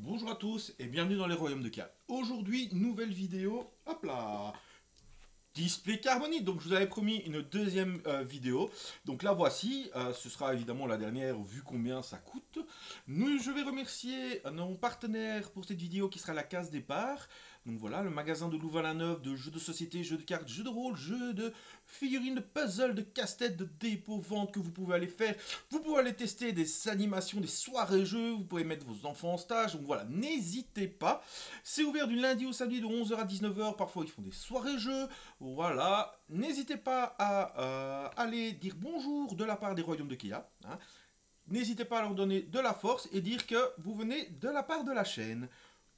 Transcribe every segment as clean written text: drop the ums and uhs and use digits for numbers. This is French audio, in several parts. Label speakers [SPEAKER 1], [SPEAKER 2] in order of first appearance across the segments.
[SPEAKER 1] Bonjour à tous et bienvenue dans les royaumes de K. Aujourd'hui, nouvelle vidéo, hop là, display carbonite. Donc je vous avais promis une deuxième vidéo. Donc la voici, ce sera évidemment la dernière vu combien ça coûte. Je vais remercier nos partenaires pour cette vidéo qui sera la case départ. Donc voilà, le magasin de Louvain-la-Neuve de jeux de société, jeux de cartes, jeux de rôle, jeux de figurines, de puzzles, de casse-tête, de dépôt, vente que vous pouvez aller faire. Vous pouvez aller tester des animations, des soirées jeux, vous pouvez mettre vos enfants en stage. Donc voilà, n'hésitez pas. C'est ouvert du lundi au samedi de 11 h à 19 h. Parfois ils font des soirées jeux. Voilà, n'hésitez pas à aller dire bonjour de la part des royaumes de Kia. Hein. N'hésitez pas à leur donner de la force et dire que vous venez de la part de la chaîne.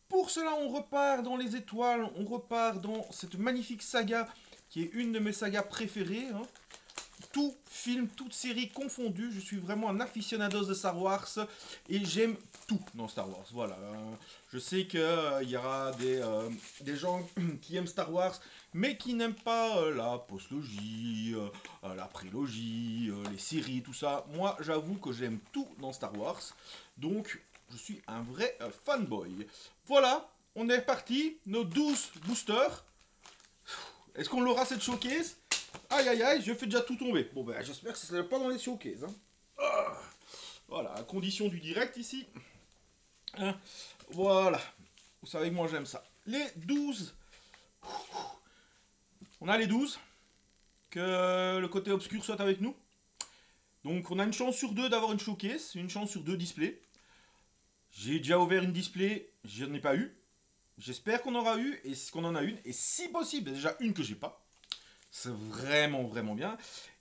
[SPEAKER 1] Pour cela, on repart dans les étoiles, on repart dans cette magnifique saga qui est une de mes sagas préférées. Hein. Tout film, toute série confondue, je suis vraiment un aficionados de Star Wars et j'aime tout dans Star Wars. Voilà, je sais qu'il y aura des gens qui aiment Star Wars, mais qui n'aiment pas la postlogie, la prélogie, les séries, tout ça. Moi, j'avoue que j'aime tout dans Star Wars, donc je suis un vrai fanboy. Voilà, on est parti, nos 12 boosters. Est-ce qu'on l'aura cette showcase? Aïe aïe aïe, je fais déjà tout tomber. Bon ben j'espère que ce ne sera pas dans les showcases. Hein. Ah, voilà, condition du direct ici. Hein, voilà, vous savez que moi j'aime ça. Les 12. On a les 12. Que le côté obscur soit avec nous. Donc on a une chance sur deux d'avoir une showcase, une chance sur deux displays. J'ai déjà ouvert une display, je n'en ai pas eu. J'espère qu'on aura eu et qu'on en a une. Et si possible, déjà une que j'ai pas. C'est vraiment vraiment bien.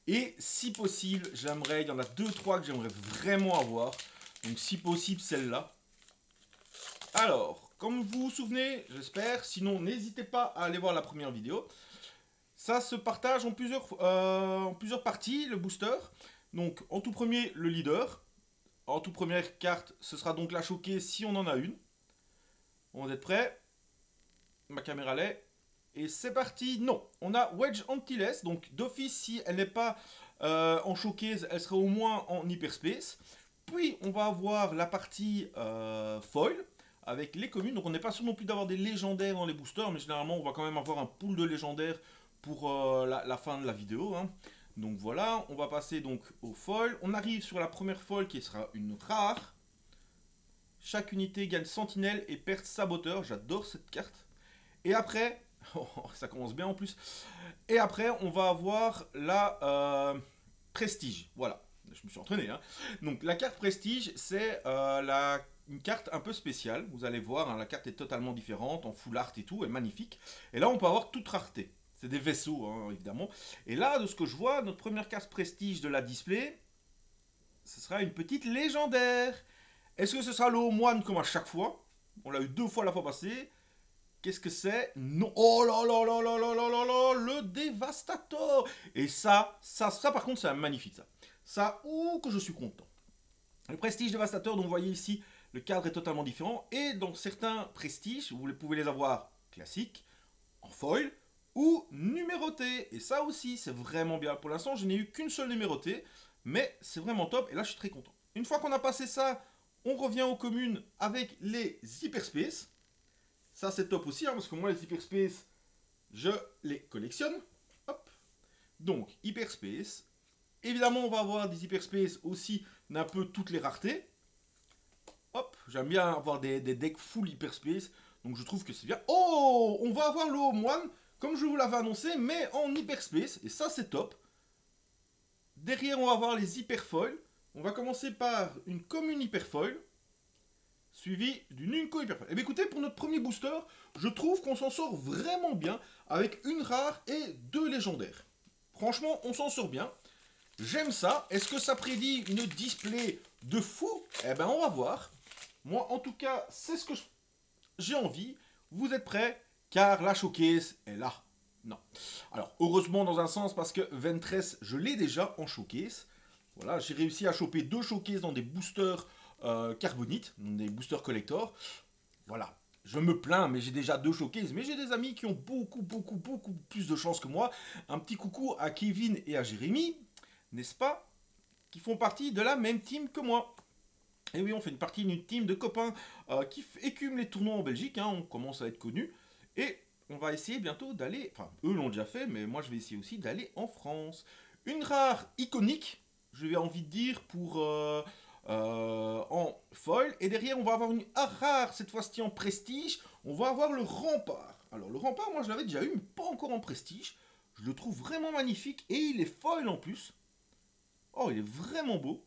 [SPEAKER 1] Et si possible, j'aimerais, il y en a deux trois que j'aimerais vraiment avoir. Donc si possible celle-là. Alors, comme vous vous souvenez, j'espère, sinon n'hésitez pas à aller voir la première vidéo. Ça se partage en plusieurs parties, le booster. Donc en tout premier, le leader. En toute première carte, ce sera donc la showcase si on en a une. On est prêts? Ma caméra l'est. Et c'est parti. Non, on a Wedge Antilles. Donc d'office, si elle n'est pas en showcase, elle sera au moins en hyperspace. Puis on va avoir la partie foil avec les communes. Donc on n'est pas sûr non plus d'avoir des légendaires dans les boosters, mais généralement on va quand même avoir un pool de légendaires pour la fin de la vidéo. Hein. Donc voilà, on va passer donc au foil. On arrive sur la première foil qui sera une rare. Chaque unité gagne sentinelle et perte saboteur. J'adore cette carte. Et après, oh, ça commence bien en plus. Et après, on va avoir la prestige. Voilà, je me suis entraîné. Hein. Donc la carte prestige, c'est une carte un peu spéciale. Vous allez voir, hein, la carte est totalement différente, en full art et tout, elle est magnifique. Et là, on peut avoir toute rareté. C'est des vaisseaux, hein, évidemment. Et là, de ce que je vois, notre première carte prestige de la display, ce sera une petite légendaire. Est-ce que ce sera le moine comme à chaque fois? On l'a eu deux fois la fois passée. Qu'est-ce que c'est? Non. Oh là là là là là là là là, le Dévastator. Et ça par contre, c'est magnifique ça. Ça, ouh, que je suis content. Le Prestige Dévastateur, donc vous voyez ici, le cadre est totalement différent. Et dans certains prestiges, vous pouvez les avoir classiques, en foil, ou numérotés. Et ça aussi, c'est vraiment bien. Pour l'instant, je n'ai eu qu'une seule numérotée, mais c'est vraiment top. Et là, je suis très content. Une fois qu'on a passé ça, on revient aux communes avec les Hyperspace. Ça, c'est top aussi, hein, parce que moi, les Hyperspace, je les collectionne. Hop. Donc, Hyperspace. Évidemment, on va avoir des Hyperspace aussi d'un peu toutes les raretés. Hop, j'aime bien avoir des decks full Hyperspace. Donc, je trouve que c'est bien. Oh, on va avoir le Home One, comme je vous l'avais annoncé, mais en Hyperspace. Et ça, c'est top. Derrière, on va avoir les Hyperfoils. On va commencer par une commune Hyperfoil suivi d'une Unco Hyperfoil. Et bien écoutez, pour notre premier booster, je trouve qu'on s'en sort vraiment bien avec une rare et deux légendaires. Franchement, on s'en sort bien. J'aime ça. Est-ce que ça prédit une display de fou? Eh ben, on va voir. Moi, en tout cas, c'est ce que j'ai envie. Vous êtes prêts? Car la showcase est là. Non. Alors, heureusement dans un sens, parce que Ventress, je l'ai déjà en showcase. Voilà, j'ai réussi à choper deux showcases dans des boosters carbonite, des boosters collector. Voilà, je me plains, mais j'ai déjà deux showcases. Mais j'ai des amis qui ont beaucoup plus de chance que moi. Un petit coucou à Kevin et à Jérémy, n'est-ce pas? Qui font partie de la même team que moi. Et oui, on fait une partie d'une team de copains qui écument les tournois en Belgique, hein, on commence à être connus. Et on va essayer bientôt d'aller, enfin eux l'ont déjà fait, mais moi je vais essayer aussi d'aller en France. Une rare iconique, je vais envie de dire, pour en foil. Et derrière on va avoir une rare, cette fois-ci en prestige, on va avoir le rempart. Alors le rempart, moi je l'avais déjà eu, mais pas encore en prestige. Je le trouve vraiment magnifique et il est foil en plus. Oh, il est vraiment beau.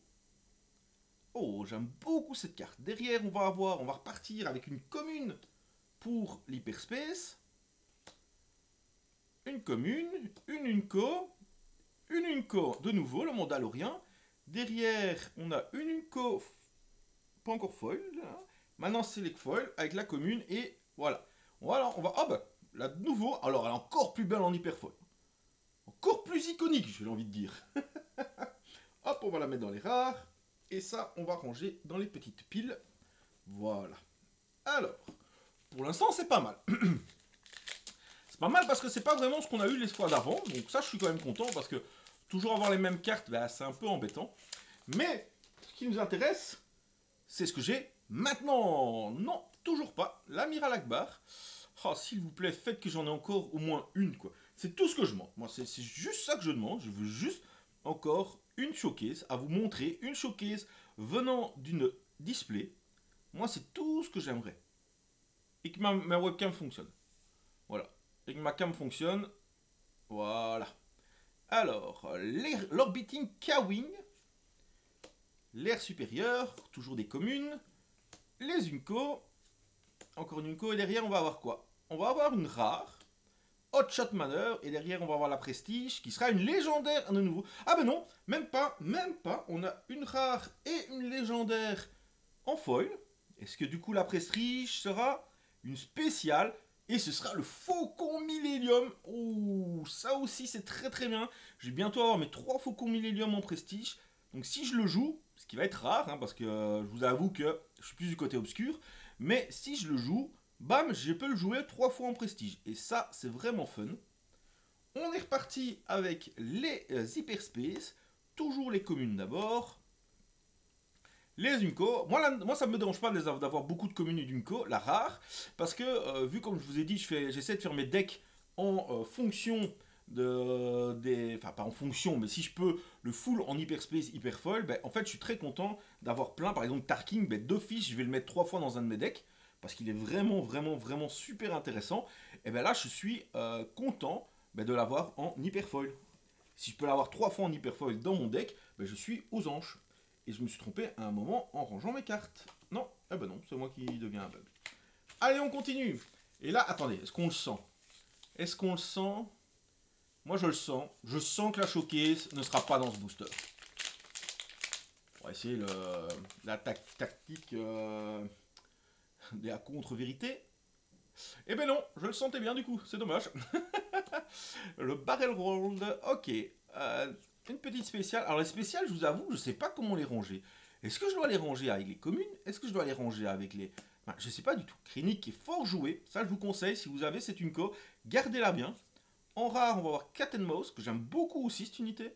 [SPEAKER 1] Oh, j'aime beaucoup cette carte. Derrière, on va repartir avec une commune pour l'hyperspace, une commune, une Unco de nouveau, le Mandalorien. Derrière, on a une Unco, pas encore foil. Là. Maintenant, c'est les foil avec la commune et voilà. Voilà, on va. Ah bah, là de nouveau, alors elle est encore plus belle en hyperfoil. Encore plus iconique, j'ai envie de dire. Hop, on va la mettre dans les rares. Et ça, on va ranger dans les petites piles. Voilà. Alors, pour l'instant, c'est pas mal. C'est pas mal parce que c'est pas vraiment ce qu'on a eu les fois d'avant. Donc ça, je suis quand même content parce que toujours avoir les mêmes cartes, bah, c'est un peu embêtant. Mais ce qui nous intéresse, c'est ce que j'ai maintenant. Non, toujours pas. L'amiral Akbar. Oh, s'il vous plaît, faites que j'en ai encore au moins une, quoi. C'est tout ce que je demande. Moi, c'est juste ça que je demande. Je veux juste encore une showcase à vous montrer. Une showcase venant d'une display. Moi, c'est tout ce que j'aimerais. Et que ma webcam fonctionne. Voilà. Et que ma cam fonctionne. Voilà. Alors, l'orbiting K-Wing. L'air supérieur. Toujours des communes. Les Unco. Encore une Unco. Et derrière, on va avoir quoi? On va avoir une rare. Hot Shot Manor. Et derrière, on va avoir la Prestige. Qui sera une légendaire de nouveau. Ah ben non. Même pas. Même pas. On a une rare et une légendaire en foil. Est-ce que du coup, la Prestige sera une spéciale? Et ce sera le Faucon Millennium. Ouh, ça aussi c'est très très bien. Je vais bientôt avoir mes 3 Faucons Millennium en prestige. Donc si je le joue, ce qui va être rare, hein, parce que je vous avoue que je suis plus du côté obscur. Mais si je le joue, bam, je peux le jouer 3 fois en prestige. Et ça, c'est vraiment fun. On est reparti avec les Hyperspace. Toujours les communes d'abord. Les Unco, moi ça me dérange pas d'avoir beaucoup de communes d'Unco, la rare, parce que vu comme je vous ai dit, j'essaie de faire mes decks en fonction enfin pas en fonction, mais si je peux le full en hyperspace, hyperfoil, ben, en fait je suis très content d'avoir plein, par exemple Tarking, ben, d'office je vais le mettre 3 fois dans un de mes decks, parce qu'il est vraiment vraiment vraiment super intéressant, et ben là je suis content ben, de l'avoir en hyperfoil. Si je peux l'avoir 3 fois en hyperfoil dans mon deck, ben, je suis aux anges. Et je me suis trompé à un moment en rangeant mes cartes. Non, eh ben non, c'est moi qui deviens un bug. Allez, on continue. Et là, attendez, est-ce qu'on le sent? Est-ce qu'on le sent? Moi, je le sens. Je sens que la showcase ne sera pas dans ce booster. On va essayer la tactique de la contre-vérité. Eh ben non, je le sentais bien du coup, c'est dommage. Le barrel roll, ok. Une petite spéciale. Alors les spéciales, je vous avoue, je ne sais pas comment les ranger. Est-ce que je dois les ranger avec les communes? Est-ce que je dois les ranger avec les... Enfin, je ne sais pas du tout. Krennic qui est fort joué. Ça, je vous conseille. Si vous avez cette Unco, gardez-la bien. En rare, on va avoir Cat and Mouse, que j'aime beaucoup aussi, cette unité.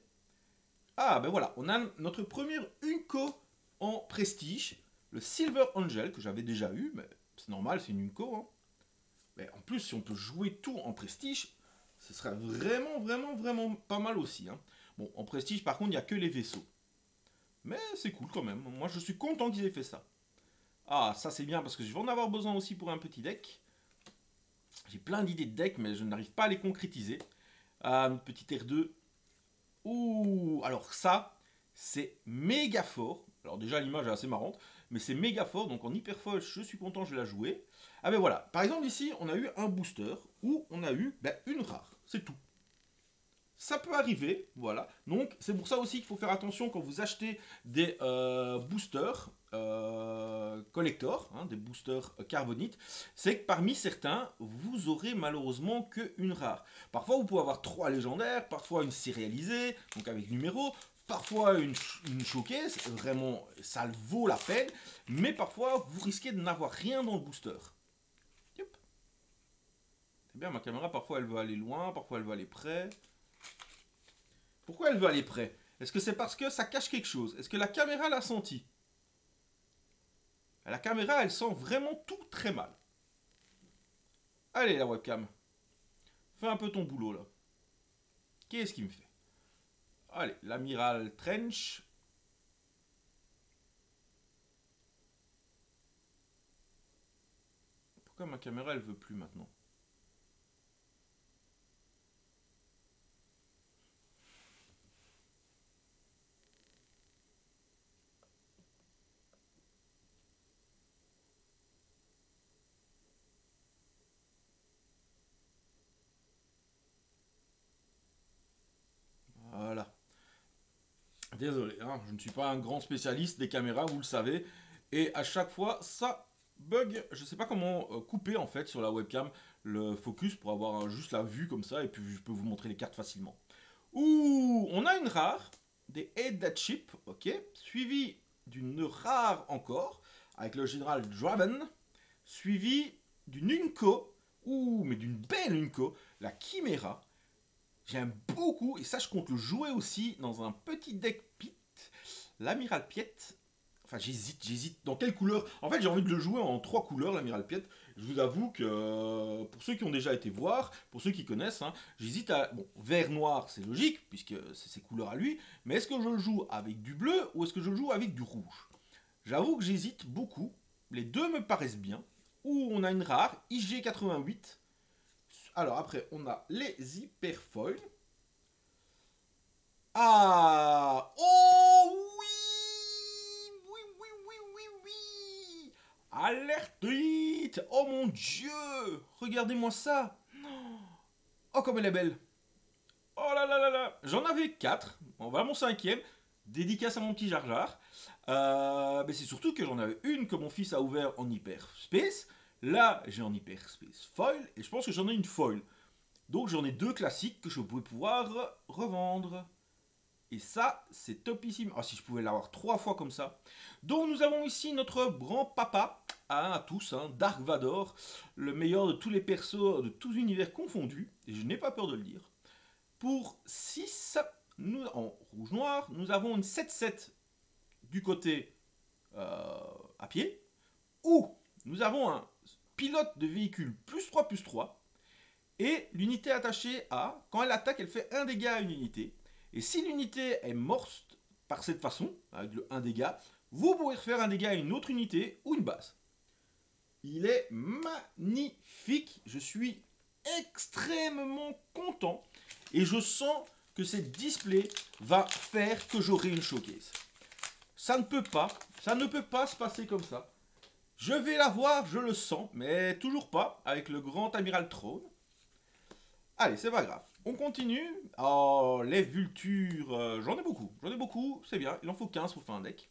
[SPEAKER 1] Ah, ben voilà. On a notre première Unco en prestige. Le Silver Angel, que j'avais déjà eu. Mais c'est normal, c'est une Unco. Hein. Mais en plus, si on peut jouer tout en prestige, ce serait vraiment, vraiment, vraiment pas mal aussi. Hein. Bon, en prestige, par contre, il n'y a que les vaisseaux. Mais c'est cool quand même. Moi, je suis content qu'ils aient fait ça. Ah, ça c'est bien parce que je vais en avoir besoin aussi pour un petit deck. J'ai plein d'idées de deck, mais je n'arrive pas à les concrétiser. Ah, une petite R2. Ouh, alors ça, c'est méga fort. Alors déjà, l'image est assez marrante, mais c'est méga fort. Donc en hyper foil, je suis content, je vais la jouer. Ah ben voilà, par exemple ici, on a eu un booster où on a eu une rare. C'est tout. Ça peut arriver, voilà. Donc c'est pour ça aussi qu'il faut faire attention quand vous achetez des boosters collector, hein, des boosters carbonite, c'est que parmi certains, vous aurez malheureusement qu'une rare. Parfois vous pouvez avoir 3 légendaires, parfois une sérialisée, donc avec numéro, parfois une showcase, vraiment ça vaut la peine, mais parfois vous risquez de n'avoir rien dans le booster. Yep. C'est bien, ma caméra parfois elle veut aller loin, parfois elle veut aller près. Pourquoi elle veut aller près? Est-ce que c'est parce que ça cache quelque chose? Est-ce que la caméra l'a senti? La caméra, elle sent vraiment tout très mal. Allez, la webcam. Fais un peu ton boulot, là. Qu'est-ce qu'il me fait? Allez, l'amiral Trench. Pourquoi ma caméra, elle veut plus maintenant? Voilà. Désolé, hein, je ne suis pas un grand spécialiste des caméras, vous le savez. Et à chaque fois, ça bug. Je ne sais pas comment couper en fait sur la webcam le focus pour avoir juste la vue comme ça. Et puis je peux vous montrer les cartes facilement. Ouh, on a une rare, des Head That Ship, ok, suivi d'une rare encore, avec le général Draven, suivi d'une Unco, ouh, mais d'une belle Unco, la Chimera. J'aime beaucoup, et ça je compte le jouer aussi dans un petit deck pit, l'Amiral Piet. Enfin, j'hésite. Dans quelle couleur? En fait, j'ai envie de le jouer en 3 couleurs, l'Amiral Piet. Je vous avoue que pour ceux qui ont déjà été voir, pour ceux qui connaissent, hein, j'hésite à. Bon, vert-noir, c'est logique, puisque c'est ses couleurs à lui. Mais est-ce que je le joue avec du bleu ou est-ce que je le joue avec du rouge? J'avoue que j'hésite beaucoup. Les deux me paraissent bien. Ou on a une rare, IG88. Alors après, on a les hyperfoils. Ah! Oh oui! Oui, oui, oui, oui, oui! Alerte hit! Oh mon dieu! Regardez-moi ça! Oh, comme elle est belle! Oh là là là là! J'en avais 4. On va à mon cinquième. Dédicace à mon petit Jar Jar. Mais c'est surtout que j'en avais une que mon fils a ouvert en hyperspace. Là, j'ai en hyperspace foil. Et je pense que j'en ai une foil. Donc j'en ai 2 classiques que je pouvais pouvoir revendre. Et ça, c'est topissime. Ah, si je pouvais l'avoir 3 fois comme ça. Donc, nous avons ici notre grand-papa, hein, à tous, hein, Dark Vador, le meilleur de tous les persos, de tous univers confondus. Et je n'ai pas peur de le dire. Pour 6, nous, en rouge-noir, nous avons une 7-7 du côté à pied. Où nous avons un pilote de véhicule +3/+3. Et l'unité attachée à, quand elle attaque, elle fait 1 dégât à une unité. Et si l'unité est morte par cette façon, avec le 1 dégât, vous pouvez faire 1 dégât à une autre unité ou une base. Il est magnifique. Je suis extrêmement content. Et je sens que cette display va faire que j'aurai une showcase. Ça ne peut pas se passer comme ça. Je vais la voir, je le sens, mais toujours pas avec le grand amiral Throne. Allez, c'est pas grave. On continue. Oh, les vultures. J'en ai beaucoup, c'est bien. Il en faut 15 pour faire un deck.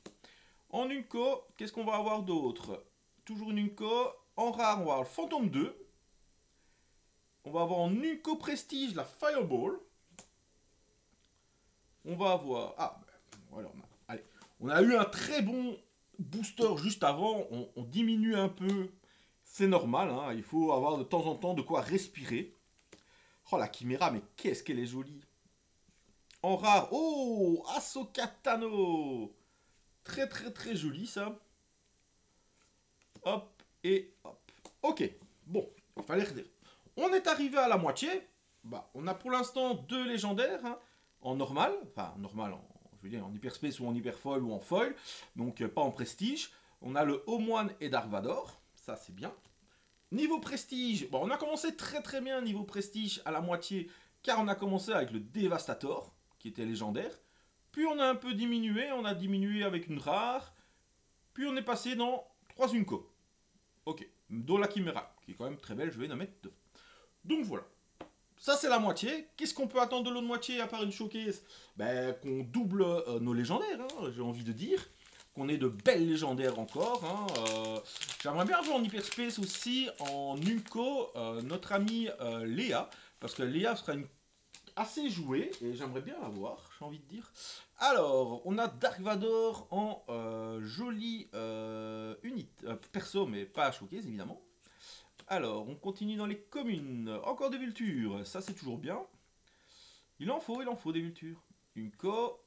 [SPEAKER 1] En Unco, qu'est-ce qu'on va avoir d'autre? Toujours une Unco. En rare, on va avoir le Phantom 2. On va avoir en Unco Prestige la Fireball. On va avoir. Ah, ben, voilà, allez. On a eu un très bon booster juste avant. On diminue un peu. C'est normal, hein. Il faut avoir de temps en temps de quoi respirer. Oh, la Chimera, mais qu'est-ce qu'elle est jolie! En rare, oh, Ahsoka Tano. Très très très joli ça. Hop et hop. Ok, bon, il fallait redire. On est arrivé à la moitié. Bah, on a pour l'instant 2 légendaires, hein, en normal, enfin normal, je veux dire en hyperspace ou en hyperfoil ou en foil, donc pas en prestige. On a le Omoine et Dark Vador, ça c'est bien. Niveau prestige, bon, on a commencé très très bien niveau prestige à la moitié, car on a commencé avec le Devastator, qui était légendaire. Puis on a un peu diminué, on a diminué avec une rare. Puis on est passé dans 3 Unco. Ok, dont la Chimera, qui est quand même très belle, je vais en mettre 2. Donc voilà. Ça c'est la moitié. Qu'est-ce qu'on peut attendre de l'autre moitié à part une showcase? Ben, qu'on double nos légendaires, hein, j'ai envie de dire. Qu'on ait de belles légendaires encore. Hein. J'aimerais bien jouer en hyperspace aussi, en Unco, notre amie Léa. Parce que Léa sera une assez joué et j'aimerais bien l'avoir, j'ai envie de dire. Alors, on a Dark Vador en joli unit, perso, mais pas à showcase évidemment. Alors, on continue dans les communes. Encore des vultures, ça c'est toujours bien. Il en faut des vultures. Une co,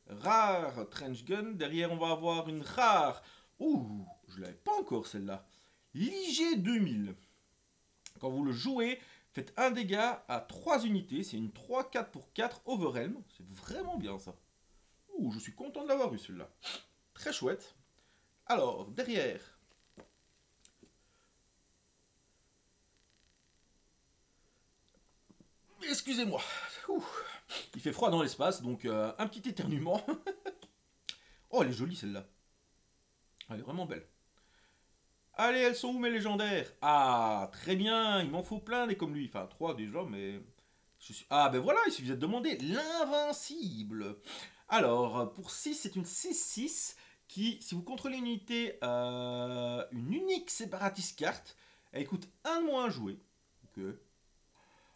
[SPEAKER 1] Rare Trench Gun. Derrière, on va avoir une rare. Ouh, je l'avais pas encore celle-là. Liger 2000. Quand vous le jouez, faites un dégât à 3 unités. C'est une 3-4 pour 4 Overhelm. C'est vraiment bien ça. Ouh, je suis content de l'avoir eu celui-là. Très chouette. Alors, derrière. Excusez-moi. Ouh. Il fait froid dans l'espace, donc un petit éternuement. Oh, elle est jolie celle-là. Elle est vraiment belle. Allez, elles sont où mes légendaires? Ah, très bien, il m'en faut plein des comme lui. Enfin, 3 déjà, mais... Ah, ben voilà, il suffisait de demander l'invincible. Alors, pour 6, c'est une 6-6 qui, si vous contrôlez une unité, une unique séparatiste carte, elle coûte 1 de moins à jouer. Ok.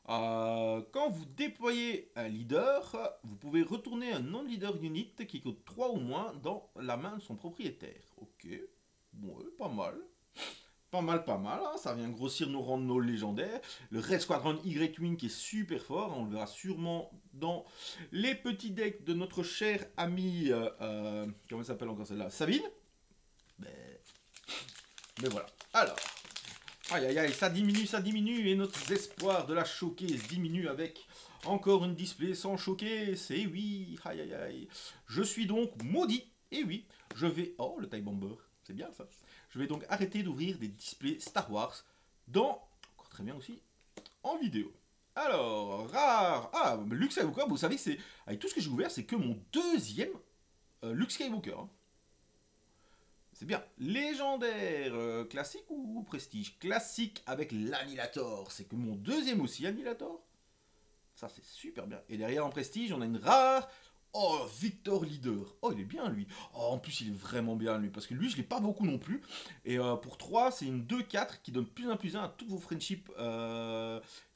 [SPEAKER 1] Quand vous déployez un leader, vous pouvez retourner un non-leader unit qui coûte 3 ou moins dans la main de son propriétaire. Ok, ouais, pas mal. Pas mal, pas mal, hein. Ça vient grossir nos rangs de nos légendaires. Le Red Squadron Y-Wing qui est super fort, hein. On le verra sûrement dans les petits decks de notre cher ami, comment s'appelle encore celle-là, Sabine. Mais voilà. Alors, aïe aïe aïe, ça diminue, et notre espoir de la showcase diminue avec encore une display sans showcase. Et oui, aïe aïe aïe. Je suis donc maudit, et oui, je vais... Oh, le TIE Bomber, c'est bien ça. Je vais donc arrêter d'ouvrir des displays Star Wars dans... Encore très bien aussi, en vidéo. Alors, rare... Ah, Luke Skywalker, vous savez que c'est... Avec tout ce que j'ai ouvert, c'est que mon deuxième Luke Skywalker, hein. C'est bien. Légendaire, classique ou prestige? Classique avec l'Annihilator. C'est que mon deuxième aussi, Annihilator. Ça, c'est super bien. Et derrière, en prestige, on a une rare. Oh, Victor Leader. Oh, il est bien, lui. Oh, en plus, il est vraiment bien, lui. Parce que lui, je l'ai pas beaucoup non plus. Et pour 3, c'est une 2-4 qui donne plus 1 plus 1 à tous vos friendship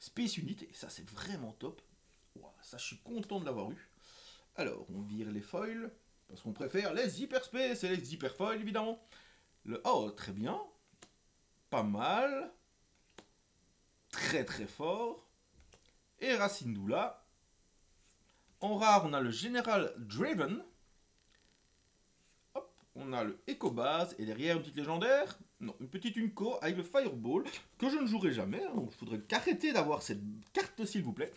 [SPEAKER 1] Space Unit. Et ça, c'est vraiment top. Wow, ça, je suis content de l'avoir eu. Alors, on vire les foils. Parce qu'on préfère les hyperspace et les hyperfoils, évidemment. Oh, très bien. Pas mal. Très très fort. Et Racine-Doula. En rare, on a le Général Draven. Hop, on a le Echo-Base. Et derrière, une petite légendaire. Non, une petite Unco avec le Fireball. Que je ne jouerai jamais. Hein, donc, il faudrait qu'arrêter d'avoir cette carte, s'il vous plaît.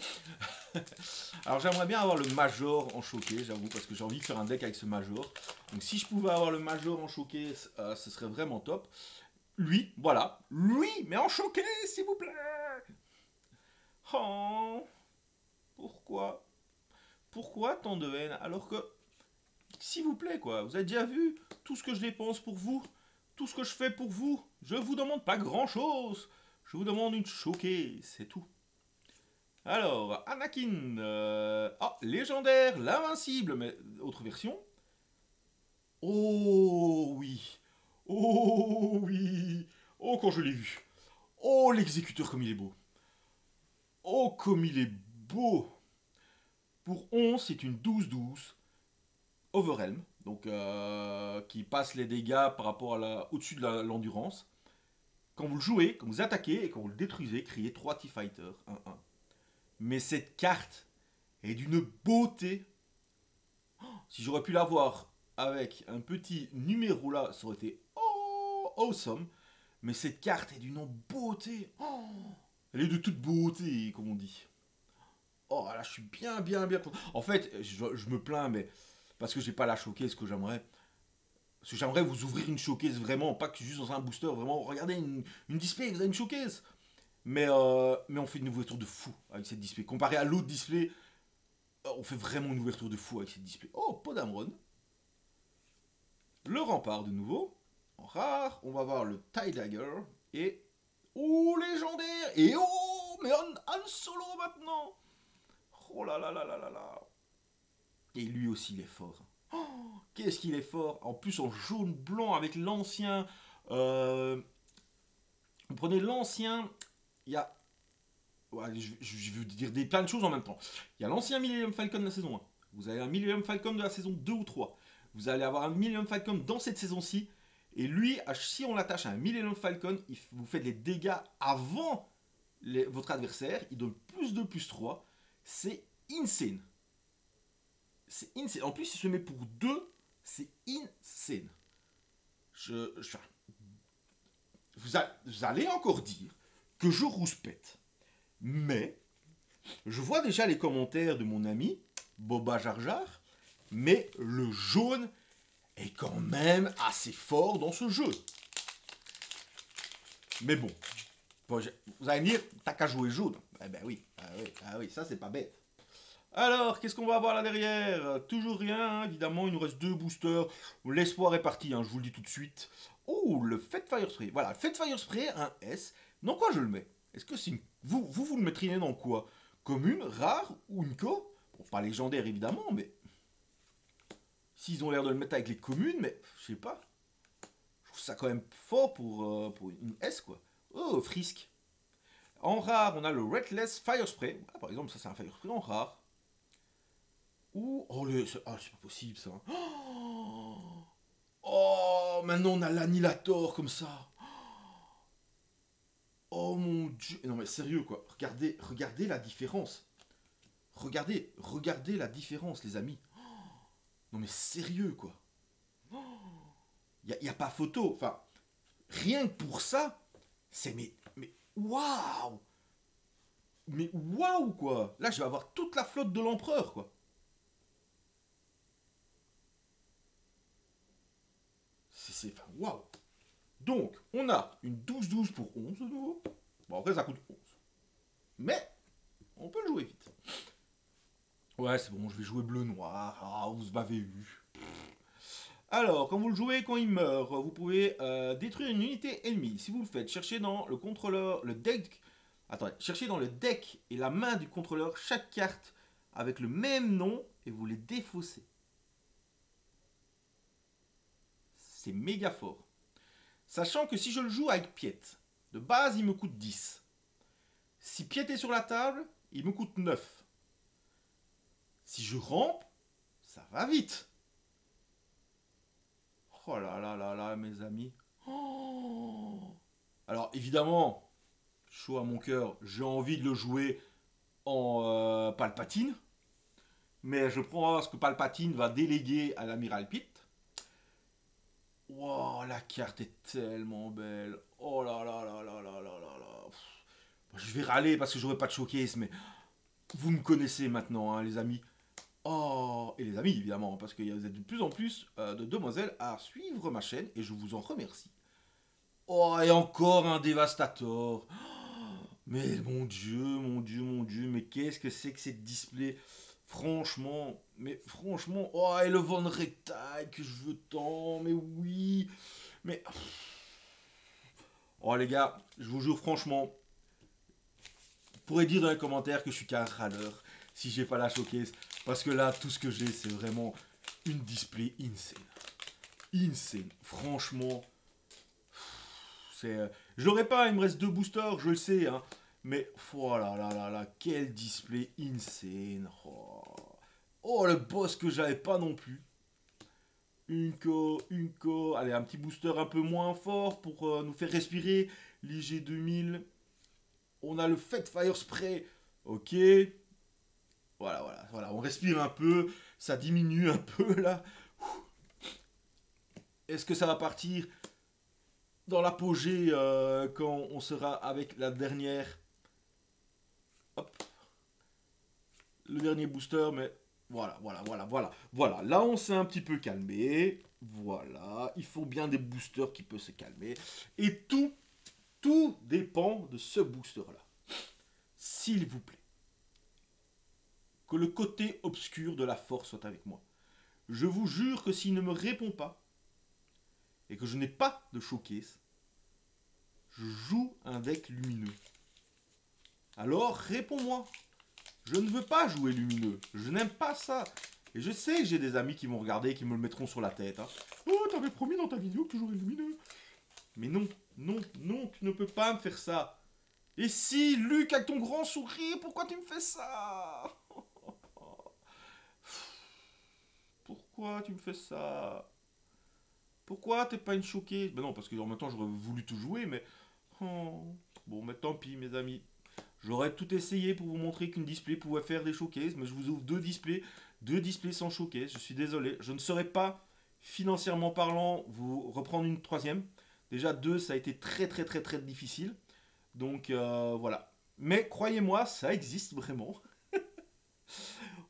[SPEAKER 1] Alors, j'aimerais bien avoir le Major en showcase, j'avoue. Parce que j'ai envie de faire un deck avec ce Major. Donc, si je pouvais avoir le Major en showcase, ce serait vraiment top. Lui, voilà. Lui, mais en showcase, s'il vous plaît. Oh, pourquoi? Pourquoi tant de haine? Alors que, s'il vous plaît, quoi, vous avez déjà vu tout ce que je dépense pour vous, tout ce que je fais pour vous. Je vous demande pas grand-chose. Je vous demande une showcase, c'est tout. Alors, Anakin, légendaire, l'invincible, mais autre version. Oh oui, oh oui, oh quand je l'ai vu. Oh l'exécuteur comme il est beau. Oh comme il est beau. Pour 11, c'est une 12-12 Overhelm, donc qui passe les dégâts par rapport à au-dessus de l'endurance. Quand vous le jouez, quand vous attaquez et quand vous le détruisez, criez 3 T-Fighter 1-1. Mais cette carte est d'une beauté. Si j'aurais pu l'avoir avec un petit numéro là, ça aurait été awesome. Mais cette carte est d'une beauté. Oh, elle est de toute beauté, comme on dit. Oh là, je suis bien, bien, bien content. En fait, je me plains, mais parce que j'ai pas la showcase que j'aimerais. Parce que j'aimerais vous ouvrir une showcase vraiment, pas que juste dans un booster, vraiment. Regardez une display, vous avez une showcase. Mais on fait une ouverture de fou avec cette display. Comparé à l'autre display, on fait vraiment une ouverture de fou avec cette display. Oh, Podamron. Le rempart de nouveau. En rare, on va voir le TIE Dagger. Et. Oh, légendaire. Et oh, mais Han Solo maintenant. Oh là là là là là là. Et lui aussi, il est fort. Oh, qu'est-ce qu'il est fort. En plus, en jaune-blanc avec l'ancien. Vous prenez l'ancien. Il y a. Ouais, je veux dire plein de choses en même temps. Il y a l'ancien Millennium Falcon de la saison 1. Vous avez un Millennium Falcon de la saison 2 ou 3. Vous allez avoir un Millennium Falcon dans cette saison-ci. Et lui, si on l'attache à un Millennium Falcon, vous faites les dégâts avant votre adversaire. Il donne plus 2, plus 3. C'est insane. C'est insane. En plus, il se met pour deux. C'est insane. Vous allez encore dire que je rouspète. Mais, je vois déjà les commentaires de mon ami, Boba Jar Jar. Mais le jaune est quand même assez fort dans ce jeu. Mais bon. Vous allez me dire, t'as qu'à jouer jaune. Eh ben oui. Ah oui, ça c'est pas bête. Alors, qu'est-ce qu'on va avoir là derrière? Toujours rien, hein, évidemment, il nous reste deux boosters. L'espoir est parti, hein, je vous le dis tout de suite. Oh, le Fête Fire Spray. Voilà, le Fête Fire Spray, un S. Dans quoi je le mets? Est-ce que c'est une... vous le mettriez dans quoi? Commune, rare ou une co? Bon, pas légendaire évidemment, mais... S'ils ont l'air de le mettre avec les communes, mais je sais pas. Je trouve ça quand même fort pour une S, quoi. Oh, Frisk. En rare, on a le Reckless Fire Spray. Ah, par exemple, ça c'est un Fire Spray en rare. Ou... Oh, c'est pas possible ça. Oh, maintenant on a l'annihilator comme ça. Oh mon dieu. Non mais sérieux quoi. Regardez la différence. Regardez la différence les amis. Non mais sérieux quoi. Y a pas photo. Enfin, rien que pour ça, c'est mais waouh. Mais waouh quoi. Là je vais avoir toute la flotte de l'empereur quoi. Enfin waouh. Donc, on a une 12-12 pour 11 de nouveau. Bon, après, ça coûte 11. Mais, on peut le jouer vite. Ouais, c'est bon, je vais jouer bleu-noir. Ah, vous m'avez eu. Alors, quand vous le jouez, quand il meurt, vous pouvez détruire une unité ennemie. Si vous le faites, cherchez dans le contrôleur, le deck. Attendez, cherchez dans le deck et la main du contrôleur chaque carte avec le même nom et vous les défaussez. C'est méga fort. Sachant que si je le joue avec Piette, de base il me coûte 10. Si Piette est sur la table, il me coûte 9. Si je rampe, ça va vite. Oh là là là là, mes amis. Oh. Alors évidemment, chaud à mon cœur, j'ai envie de le jouer en Palpatine. Mais je prends ce que Palpatine va déléguer à l'amiral Pitt. Wow, la carte est tellement belle. Oh là là là là là là là là. Je vais râler parce que j'aurais pas de showcase, mais vous me connaissez maintenant, hein, les amis. Oh, et les amis, évidemment, parce que vous êtes de plus en plus de demoiselles à suivre ma chaîne et je vous en remercie. Oh, et encore un dévastator. Mais mon dieu, mon dieu, mon dieu, mais qu'est-ce que c'est que cette display? Franchement, oh, et le Von Rectile que je veux tant, mais oui, mais. Oh les gars, je vous jure franchement, vous pourrez dire dans les commentaires que je suis qu'un râleur si j'ai pas la showcase, parce que là, tout ce que j'ai, c'est vraiment une display insane. Insane, franchement, c'est. Je l'aurais pas, il me reste deux boosters, je le sais, hein. Mais, oh là là là là, quel display insane. Oh, oh le boss que j'avais pas non plus. Une co. Allez, un petit booster un peu moins fort pour nous faire respirer. L'IG 2000. On a le Fête Fire Spray. Ok. Voilà. On respire un peu. Ça diminue un peu là. Est-ce que ça va partir dans l'apogée quand on sera avec la dernière. Hop. Le dernier booster, mais voilà. Là, on s'est un petit peu calmé. Voilà. Il faut bien des boosters qui peuvent se calmer. Et tout dépend de ce booster-là. S'il vous plaît. Que le côté obscur de la force soit avec moi. Je vous jure que s'il ne me répond pas, et que je n'ai pas de showcase, je joue un deck lumineux. Alors, réponds-moi. Je ne veux pas jouer lumineux. Je n'aime pas ça. Et je sais que j'ai des amis qui vont regarder et qui me le mettront sur la tête. Hein. Oh, t'avais promis dans ta vidéo que tu jouerais lumineux. Mais non, tu ne peux pas me faire ça. Et si, Luc, avec ton grand sourire, pourquoi tu me fais ça? Pourquoi tu me fais ça? Pourquoi t'es pas une showcase? Ben non, parce que en même temps j'aurais voulu tout jouer, mais... Oh. Bon, mais tant pis, mes amis. J'aurais tout essayé pour vous montrer qu'une display pouvait faire des showcases, mais je vous ouvre deux displays sans showcase. Je suis désolé, je ne saurais pas, financièrement parlant, vous reprendre une troisième. Déjà, deux, ça a été très très très très difficile. Donc voilà. Mais croyez-moi, ça existe vraiment.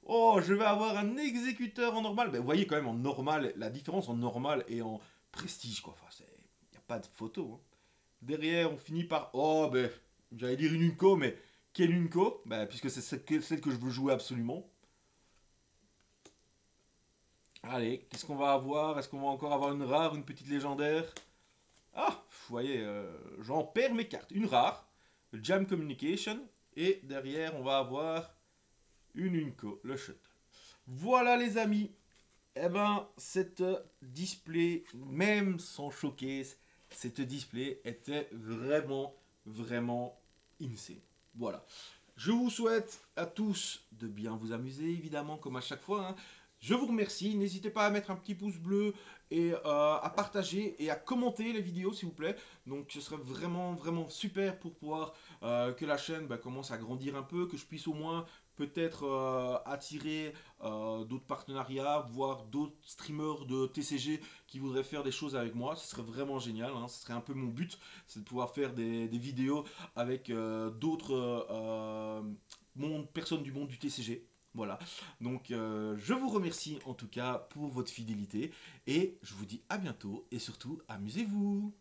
[SPEAKER 1] Oh, je vais avoir un exécuteur en normal. Ben, vous voyez quand même en normal, la différence en normal et en prestige, quoi. Enfin, il n'y a pas de photo, hein. Derrière, on finit par. Oh, ben, j'allais dire une Unco, mais quelle Unco? Ben, puisque c'est celle que je veux jouer absolument. Allez, qu'est-ce qu'on va avoir? Est-ce qu'on va encore avoir une rare, une petite légendaire? Ah, vous voyez, j'en perds mes cartes. Une rare, le Jam Communication, et derrière, on va avoir une Unco, le shot. Voilà, les amis. Eh ben, cette display, même sans showcase, cette display était vraiment, vraiment insane. Voilà. Je vous souhaite à tous de bien vous amuser, évidemment, comme à chaque fois, hein. Je vous remercie. N'hésitez pas à mettre un petit pouce bleu et à partager et à commenter les vidéos, s'il vous plaît. Donc, ce serait vraiment, vraiment super pour pouvoir que la chaîne commence à grandir un peu, que je puisse au moins peut-être attirer d'autres partenariats, voire d'autres streamers de TCG qui voudraient faire des choses avec moi. Ce serait vraiment génial, hein. Ce serait un peu mon but, c'est de pouvoir faire des vidéos avec d'autres personnes du monde du TCG. Voilà. Donc je vous remercie en tout cas pour votre fidélité et je vous dis à bientôt et surtout amusez-vous.